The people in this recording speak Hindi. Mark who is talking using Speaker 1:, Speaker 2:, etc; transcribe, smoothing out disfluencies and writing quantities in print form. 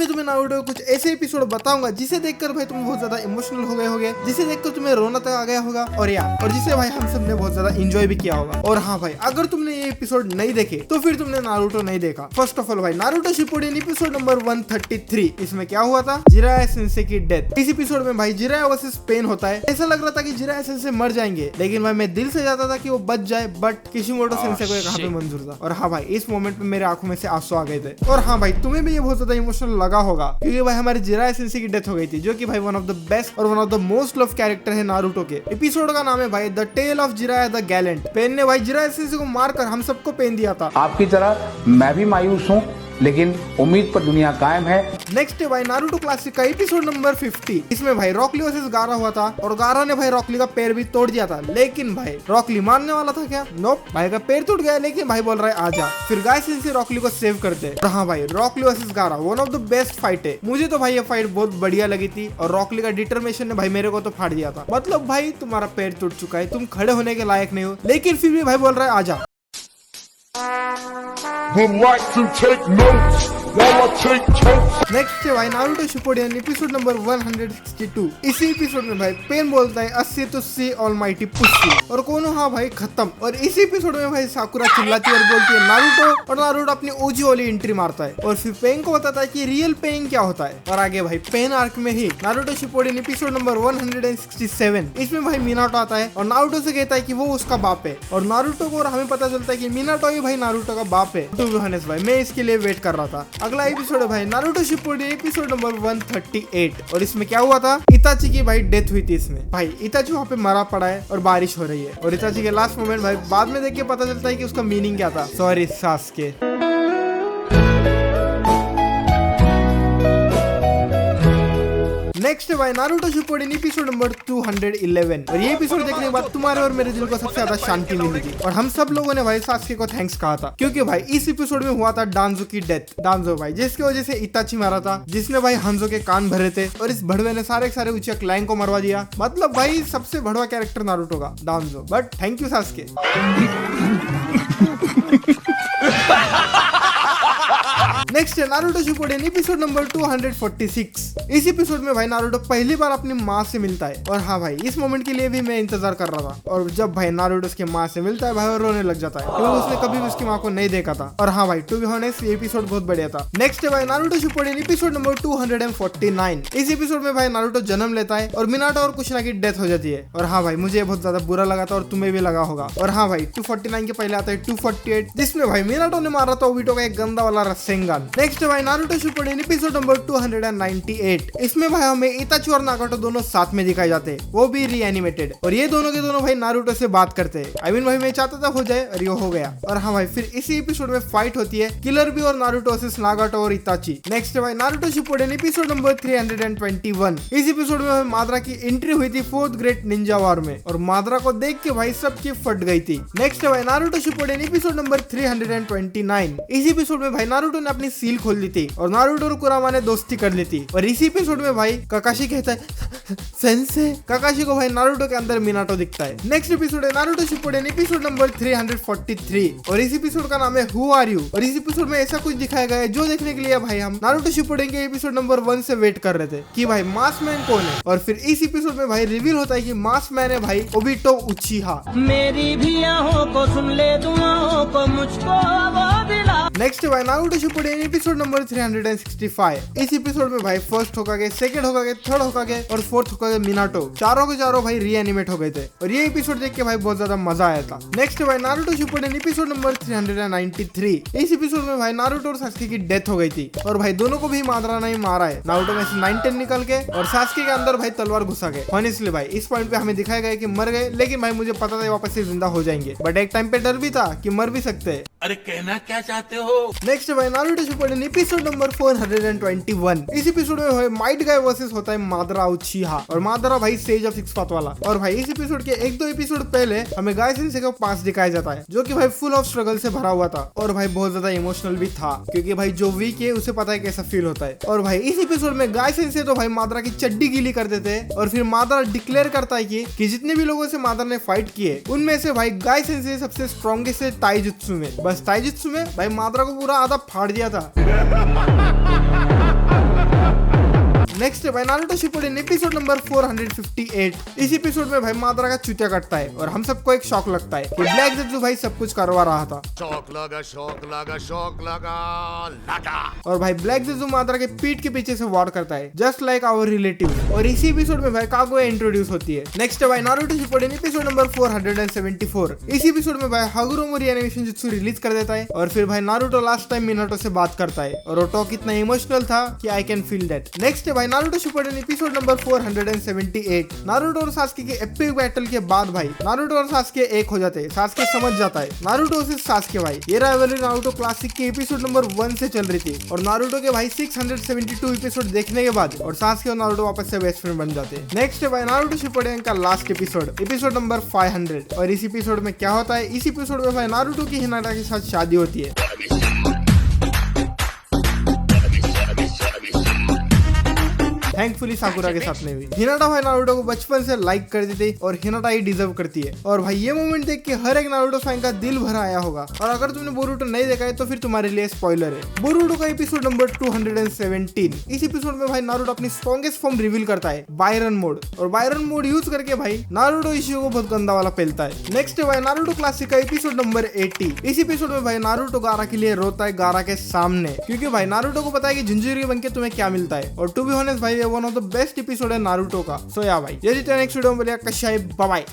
Speaker 1: में तुम्हें नारुतो कुछ ऐसे एपिसोड बताऊंगा जिसे देखकर भाई तुम बहुत ज्यादा इमोशनल हो गए होगे, जिसे देखकर तुम्हें रोना तक आ गया होगा और जिसे भाई हम सब ने बहुत ज्यादा एंजॉय भी किया होगा। और हाँ भाई, अगर तुमने ये एपिसोड नहीं देखे तो फिर तुमने नारुतो नहीं देखा। फर्स्ट ऑफ ऑल भाई, नारुतो शिपुडेन एपिसोड नंबर 133, इसमें क्या हुआ था, जिराया सेंसे की डेथ। इस एपिसोड में भाई जिराया वर्सेस पेन होता है। ऐसा लग रहा था कि जिराया सेंसे मर जाएंगे, लेकिन भाई मैं दिल से चाहता था कि वो बच जाए, बट किशिमोटो सेंसे को कहाँ पे मंजूर था। और हाँ भाई, इस मोमेंट में मेरे आंखों में से आंसू आ गए थे। और हाँ भाई, तुम्हें भी ये बहुत ज्यादा इमोशनल लगा होगा, क्योंकि भाई हमारे जिराया सेंसे की डेथ हो गई थी, जो कि भाई वन ऑफ द बेस्ट और one of the most love character है नारुतो के। एपिसोड का नाम है भाई the tale of Jiraiya the gallant. Pain ने भाई जिराया सेंसे को मारकर हम सबको पेन दिया था।
Speaker 2: आपकी तरह मैं भी मायूस हूँ, लेकिन उम्मीद पर दुनिया कायम है।
Speaker 1: नेक्स्ट है भाई नारुतो क्लासिक का एपिसोड नंबर 50। इसमें भाई रॉकली वर्सेस गारा हुआ था और गारा ने भाई रॉकली का पैर भी तोड़ दिया था, लेकिन भाई रॉकली मारने वाला था क्या? नोप, भाई का पैर टूट गया, लेकिन भाई बोल रहा है आजा। फिर गाय सेंसे रॉकली को सेव करते हैं। हाँ भाई, रॉकली वर्सेस गारा one of the best fight है। मुझे तो भाई ये फाइट बहुत बढ़िया लगी थी और रॉकली का डिटरमिनेशन ने भाई मेरे को तो फाड़ दिया था। मतलब भाई तुम्हारा पैर टूट चुका है, तुम खड़े होने के लायक नहीं हो, लेकिन फिर भी भाई बोल रहा है आजा। नेक्स्ट है भाई नारुतो शिपुडेन एपिसोड नंबर 162। इसी एपिसोड में भाई पेन बोलता है अस्सी तो सी ऑलमाइटी पुस्सी और कोनो हाँ भाई खत्म। और इसी एपिसोड में भाई साकुरा चिल्लाती है और बोलती है नारुतो, और नारुतो अपनी ओजी वाली एंट्री मारता है और फिर पेन को बताता है कि रियल पेन क्या होता है। और आगे भाई पेन आर्क में ही नारुतो शिपुडेन एपिसोड नंबर 167, इसमें भाई मिनाटो आता है और नारुतो से कहता है कि वो उसका बाप है। और नारुतो को और हमें पता चलता है कि मिनाटो ही भाई नारुतो का बाप है। टू बी ऑनेस्ट भाई मैं इसके लिए वेट कर रहा था। अगला एपिसोड है भाई नारुतो शिपुडेन एपिसोड नंबर 138 और इसमें क्या हुआ था, इताची की भाई डेथ हुई थी। इसमें भाई इताची वहाँ पे मरा पड़ा है और बारिश हो रही है और इताची के लास्ट मोमेंट भाई बाद में देख के पता चलता है कि उसका मीनिंग क्या था, सॉरी सासके। नेक्स्ट है भाई नारुतो शिपुडेन एपिसोड नंबर 211 और ये एपिसोड देखने के बाद तुम्हारे और मेरे दिल को सबसे ज्यादा शांति मिली थी और हम सब लोगों ने भाई सासके को थैंक्स कहा था, क्योंकि भाई इस एपिसोड में हुआ था डांजो की डेथ। डांजो भाई जिसकी वजह से इताची मारा था, जिसने भाई हंजो के कान भरे थे और इस भड़वे ने सारे उच्च क्लाइंग को मरवा दिया। मतलब भाई सबसे भड़वा कैरेक्टर नारुतो का डांजो, बट थैंक यू सासके। नेक्स्ट है नारुतो शिपुडेन एपिसोड नंबर 246। इस एपिसोड में भाई नारुतो पहली बार अपनी माँ से मिलता है और हाँ भाई इस मोमेंट के लिए भी मैं इंतजार कर रहा था। और जब भाई नारुतो उसकी माँ से मिलता है भाई वो रोने लग जाता है, क्योंकि उसने कभी भी उसकी माँ को नहीं देखा था। और हाँ भाई टू बी ऑनेस्ट ये एपिसोड बहुत बढ़िया था। नेक्स्ट है भाई नारुतो शिपुडेन एपिसोड नंबर 249। इस एपिसोड में भाई नारुतो जन्म लेता है और मिनाटो और कुशिना की डेथ हो जाती है। और हाँ भाई मुझे बहुत ज्यादा बुरा लगा था और तुम्हें भी लगा होगा। और हाँ भाई 249 के पहले आता है 248, जिसमें भाई मिनाटो ने मारा था ओबिटो का एक गंदा वाला रसेंगान। नेक्स्ट है भाई नारुतो शिपुडेन एपिसोड नंबर 298। इसमें भाई हमें इताची और नागाटो दोनों साथ में दिखाए जाते हैं, वो भी रीएनिमेटेड। और ये दोनों के दोनों भाई नारुतो से बात करते हैं। आई मीन भाई मैं चाहता था हो जाए और ये हो गया। और हाँ भाई फिर इसी एपिसोड में फाइट होती है किलर बी और नारुतो वर्सेस नागाटो और इताची। नेक्स्ट है भाई नारुतो शिपुडेन एपिसोड नंबर 321। इस एपिसोड में माद्रा की एंट्री हुई थी 4th ग्रेट निंजा वॉर में और माद्रा को देख के भाई सबकी फट गई थी। नेक्स्ट है भाई नारुतो शिपुडेन एपिसोड नंबर 329। इस एपिसोड में भाई नारुतो ने अपनी सील खोल ली थी और नारुतो और कुरामा ने दोस्ती कर ली थी। और इसी एपिसोड में भाई काकाशी कहता है सेंसे। काकाशी को भाई नारुतो के अंदर मिनाटो दिखता है। नेक्स्ट एपिसोड है नारुतो शिपुडेन एपिसोड नंबर 343 और इस एपिसोड का नाम है हु आर यू। और इस एपिसोड में ऐसा कुछ दिखाया गया है जो देखने के लिए भाई हम नारुतो शिपुडेन के एपिसोड नंबर 1 से वेट कर रहे थे कि भाई मास्क मैन कौन है। और फिर इस एपिसोड में भाई रिवील होता है कि मास्क मैन है भाई ओबिटो उचिहा।
Speaker 3: मेरी भी आहों को सुन ले, दुआओं को मुझको वो दिला।
Speaker 1: नेक्स्ट है भाई नारुतो शिपुडेन एपिसोड नंबर 365। इस एपिसोड में भाई फर्स्ट होकागे, सेकंड होकागे, थर्ड होकागे और फोर्थ होकागे मिनाटो चारों के चारों भाई रीएनिमेट हो गए थे और ये एपिसोड देख के भाई बहुत ज्यादा मजा आया था। नेक्स्ट है भाई नारुतो शिपुडेन एपिसोड नंबर 393। इस एपिसोड में भाई नारुतो और सास्के की डेथ हो गई थी और भाई दोनों को भी माद्रा ने मारा है। नारुतो में से 9-10 निकल के और सास्के के अंदर भाई तलवार घुसा गए। ऑनेस्टली भाई इस पॉइंट पे हमें दिखाया गया कि मर गए, लेकिन भाई मुझे पता था वापस से जिंदा हो जाएंगे, बट एक टाइम पे डर भी था कि मर भी सकते हैं।
Speaker 4: अरे कहना क्या चाहते हो?
Speaker 1: नेक्स्ट है भाई नारुतो शिपुडेन एपिसोड नंबर 421। इस एपिसोड में भाई माइट गाय वर्सेस होता है माद्रा उचिहा और माद्रा भाई सेज ऑफ 6 पाथ वाला। और भाई इस एपिसोड के 1-2 एपिसोड पहले हमें गाय सेंसे का पास दिखाया जाता है, जो कि भाई फुल ऑफ स्ट्रगल से भरा हुआ था और भाई बहुत ज्यादा इमोशनल भी था, क्योंकि भाई जो वीक है उसे पता है कैसा फील होता है। और भाई इस एपिसोड में गाय सेंसे तो भाई माद्रा की चड्डी गीली कर देते हैं और फिर माद्रा डिक्लेयर करता है कि जितने भी लोगों से माद्रा ने फाइट किए उनमें से भाई गाय सेंसे सबसे स्ट्रॉन्गेस्ट है ताइजुत्सु में। बस ताइजुत्सु में भाई माद्रा को पूरा आधा फाड़ दिया था। नेक्स्ट है भाई नारुतो शिपुडेन एपिसोड नंबर 458। इस एपिसोड में भाई मादरा का चूतिया कटता है और हम सबको एक शॉक लगता है कि ब्लैक ज़ेज़ू भाई सब कुछ करवा रहा था।
Speaker 5: शौक लगा
Speaker 1: और भाई ब्लैक ज़ेज़ू मादरा के पीठ के पीछे से वार करता है जस्ट लाइक आवर रिलेटिव। और इसी एपिसोड में भाई कागुया इंट्रोड्यूस होती है। नेक्स्ट है भाई नारुतो शिपुडेन एपिसोड नंबर 474। इस एपिसोड में भाई हागुरो मोरी एनिमेशन जुत्सु रिलीज कर देता है और फिर भाई नारुतो लास्ट टाइम मिनाटो से बात करता है और वो टॉक इतना इमोशनल था कि I can feel that. Next है भाई Naruto Shippuden episode number 478। Naruto और सास्के के एपिक बैटल के बाद भाई नारुतो और सास्के एक हो जाते हैं। सास्के समझ जाता है नारुतो से सास्के भाई ये राइवलरी नारुतो क्लासिक के एपिसोड नंबर 1 से चल रही थी और नारुतो के भाई 672 एपिसोड देखने के बाद और सास्के और नारुतो वापस से बेस्ट फ्रेंड बन जाते हैं। नेक्स्ट है भाई नारुतो शिपुडेन का लास्ट एपिसोड नंबर 500। और इस एपिसोड में क्या होता है, इस एपिसोड में भाई नारुतो की हिनाटा के साथ शादी होती है। थैंकफुली साकुरा के साथ नहीं हुई। हिनाटा भाई नारुतो को बचपन से लाइक करती थी और हिनाटा ही डिजर्व करती है। और भाई ये मोमेंट देख के हर एक नारुतो फैन का दिल भरा आया होगा। और अगर तुमने बोरुटो नहीं देखा है तो फिर तुम्हारे लिए स्पॉइलर है। बोरुटो का एपिसोड नंबर 217। इस एपिसोड में भाई नारुतो अपनी स्ट्रॉन्गेस्ट फॉर्म रिवील करता है बायरन मोड और बायरन मोड यूज करके भाई नारुतो इशियो को बहुत गंदा वाला पेलता है। नेक्स्ट है भाई नारुतो क्लासिक का एपिसोड नंबर 80। इस एपिसोड में भाई नारुतो गारा के लिए रोता है गारा के सामने क्योंकि भाई नारुतो को पता है कि जिंजुरी बन के तुम्हें क्या मिलता है। और टू बी ऑनेस्ट भाई one of the best episode है नारुतो का। सो या भाई ये नेक्स्ट वीडियो में बोलिए कशाई बाय बाय।